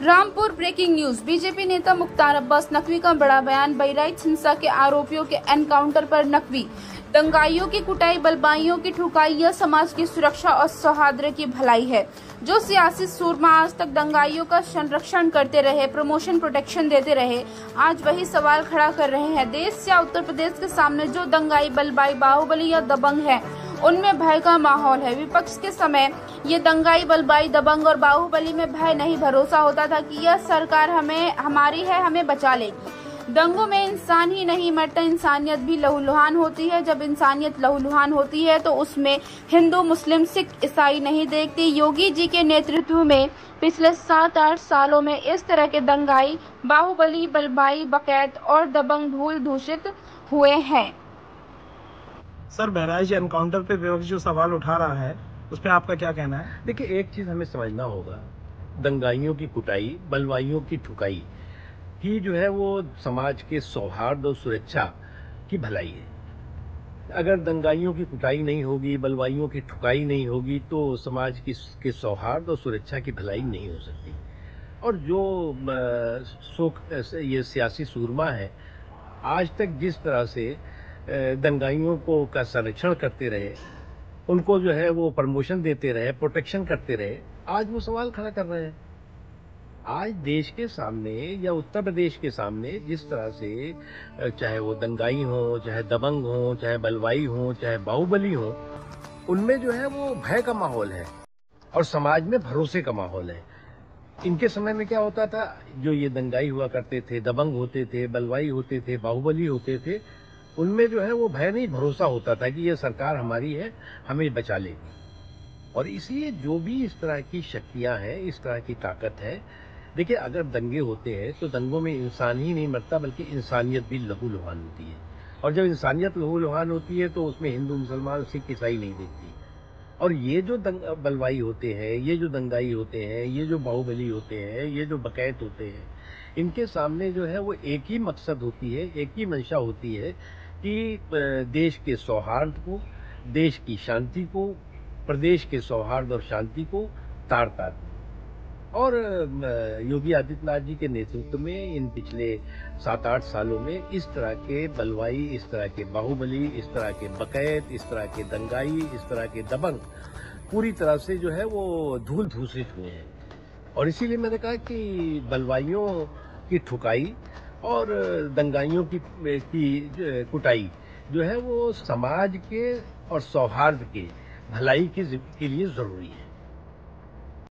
Rampur breaking news. BJP नेता मुख्तार अब्बास नकवी का बड़ा बयान। बहराइच हिंसा के आरोपियों के एनकाउंटर पर नकवी। दंगाइयों की कुटाई, बलवाइयों की ठुकाई यह समाज की सुरक्षा और सौहार्द की भलाई है। जो सियासी सूरमा आज तक दंगाइयों का संरक्षण करते रहे, प्रमोशन प्रोटेक्शन देते रहे, आज वही सवाल खड़ा कर रहे हैं। देश या उत्तर प्रदेश के सामने जो दंगाई, बलवाई, बाहुबली या दबंग है, उनमें भय का माहौल है। विपक्ष के समय ये दंगाई, बलवाई, दबंग और बाहुबली में भय नहीं, भरोसा होता था कि यह सरकार हमारी है, हमें बचा लेगी। दंगों में इंसान ही नहीं मरता, इंसानियत भी लहूलुहान होती है। जब इंसानियत लहूलुहान होती है तो उसमें हिंदू, मुस्लिम, सिख, ईसाई नहीं देखती। योगी जी के नेतृत्व में पिछले 7-8 सालों में इस तरह के दंगाई, बाहुबली, बलवाई, बकैत और दबंग धूल दूषित हुए हैं। सर, बहराइच एनकाउंटर पे विपक्ष जो सवाल उठा रहा है, उस पर आपका क्या कहना है? देखिए, एक चीज हमें समझना होगा, दंगाइयों की कुटाई, बलवाइयों की ठुकाई ही जो है वो समाज के सौहार्द और सुरक्षा की भलाई है। अगर दंगाइयों की कुटाई नहीं होगी, बलवाइयों की ठुकाई नहीं होगी, तो समाज के सौहार्द और सुरक्षा की भलाई नहीं हो सकती। और जो ये सियासी सूरमा है, आज तक जिस तरह से दंगाइयों को का संरक्षण करते रहे, उनको जो है वो प्रमोशन देते रहे, प्रोटेक्शन करते रहे, आज वो सवाल खड़ा कर रहे हैं। आज देश के सामने या उत्तर प्रदेश के सामने जिस तरह से चाहे वो दंगाई हो, चाहे दबंग हो, चाहे बलवाई हो, चाहे बाहुबली हो, उनमें जो है वो भय का माहौल है और समाज में भरोसे का माहौल है। इनके समय में क्या होता था, जो ये दंगाई हुआ करते थे, दबंग होते थे, बलवाई होते थे, बाहुबली होते थे, उनमें जो है वो भय नहीं, भरोसा होता था कि ये सरकार हमारी है, हमें बचा लेगी। और इसलिए जो भी इस तरह की शक्तियां हैं, इस तरह की ताकत है, देखिए, अगर दंगे होते हैं तो दंगों में इंसान ही नहीं मरता, बल्कि इंसानियत भी लहूलुहान होती है। और जब इंसानियत लहूलुहान होती है तो उसमें हिंदू, मुसलमान, सिख, ईसाई नहीं देखती। और ये जो बलवाई होते हैं, ये जो दंगाई होते हैं, ये जो बाहुबली होते हैं, ये जो बकैत होते हैं, इनके सामने जो है वो एक ही मकसद होती है, एक ही मंशा होती है कि देश के सौहार्द को, देश की शांति को, प्रदेश के सौहार्द और शांति को तार-तार दें। और योगी आदित्यनाथ जी के नेतृत्व में इन पिछले 7-8 सालों में इस तरह के बलवाई, इस तरह के बाहुबली, इस तरह के बकैत, इस तरह के दंगाई, इस तरह के दबंग पूरी तरह से जो है वो धूल धूसरित हुए हैं। और इसीलिए मैंने कहा कि बलवाइयों की ठुकाई और दंगाइयों की कुटाई जो है वो समाज के और सौहार्द के भलाई के लिए जरूरी है।